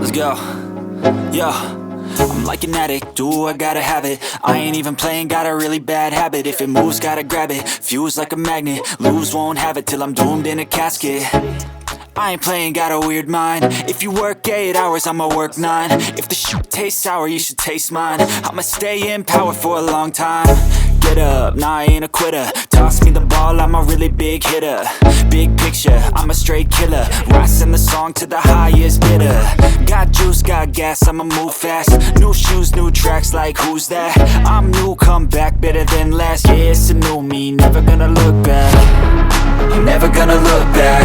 Let's go. Yo, I'm like an addict, do I gotta have it. I ain't even playing, got a really bad habit. If it moves, gotta grab it, fuse like a magnet. Lose, won't have it till I'm doomed in a casket. I ain't playing, got a weird mind. If you work 8 hours, I'ma work 9. If the shoot tastes sour, you should taste mine. I'ma stay in power for a long time. Get up, nah, I ain't a quitter. Toss me the ball, I'm a really big hitter. Big picture, I'm a straight killer. Rising the song to the highest bidder. Got juice, got gas, I'ma move fast. New shoes, new tracks, like who's that? I'm new, come back, better than last. Yeah, it's a new me, never gonna look back. I'm never gonna look back.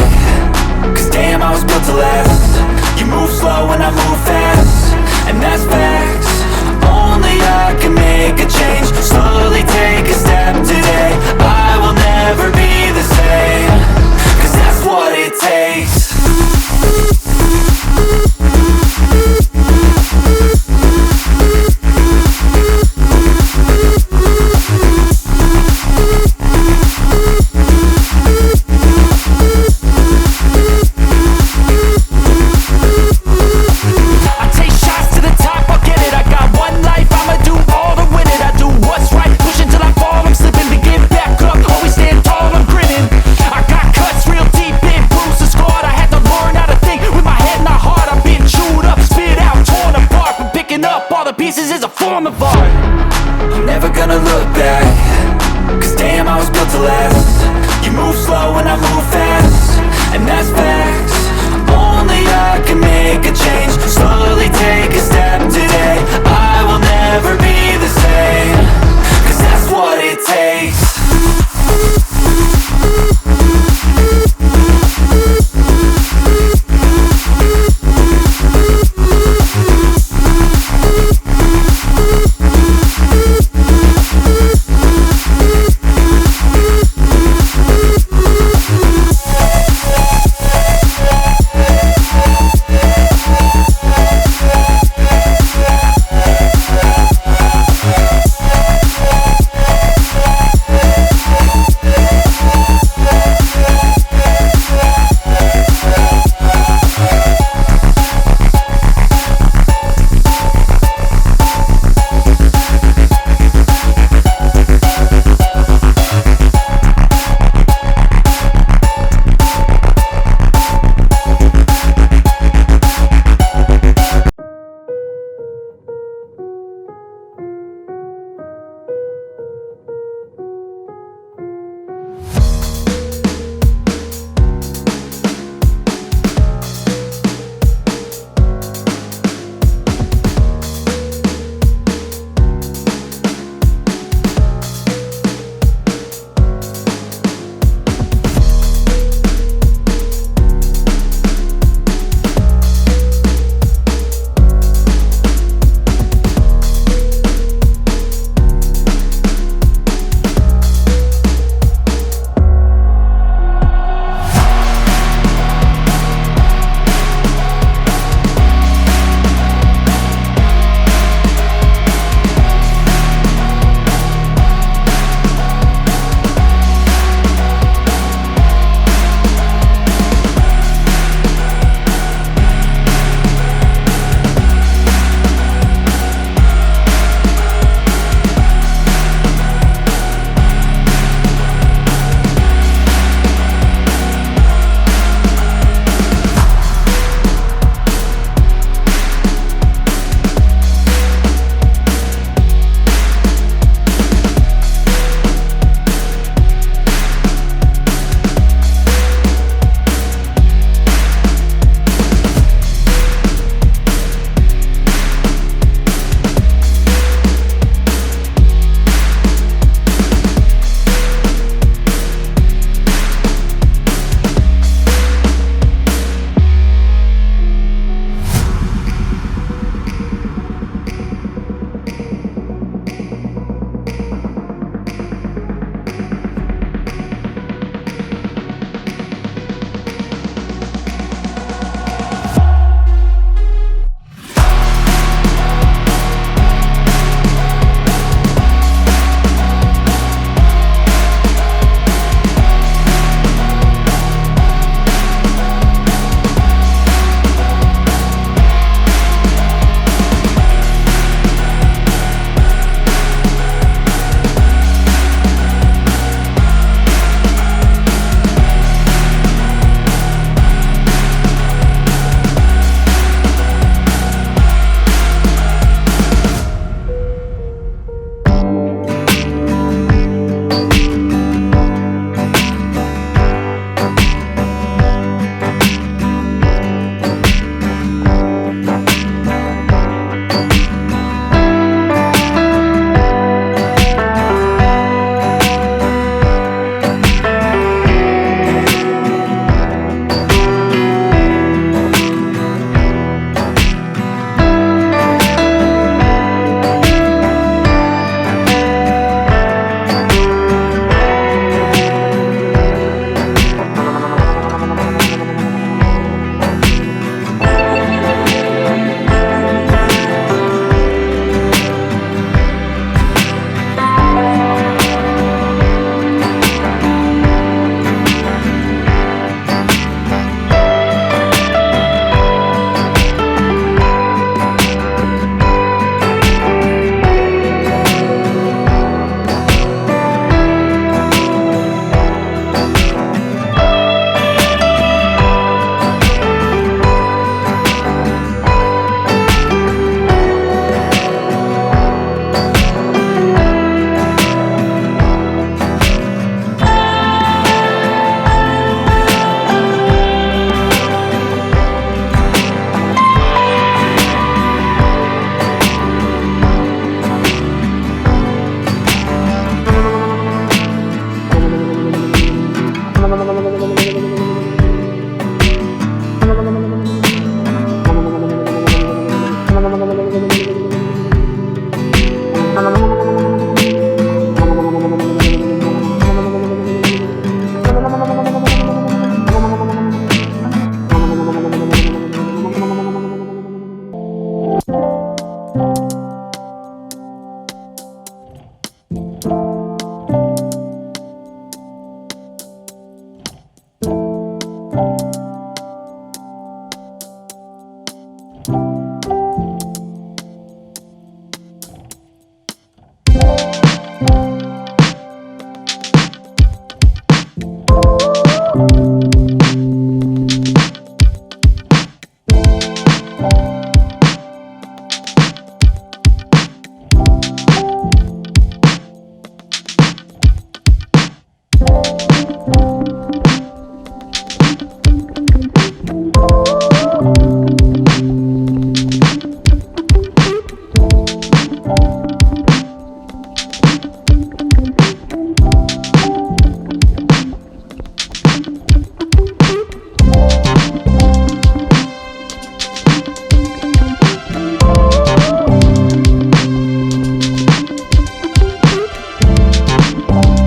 Cause damn, I was built to last. You move slow and I move fast, and that's facts. Only I can make a change. Slowly take a step today. I will never be the same. Cause that's what it takes. Pieces is a form of art. I'm never gonna look back. Cause damn, I was built to last. You move slow and I move fast, and that's facts. Only I can make a change. Slowly take a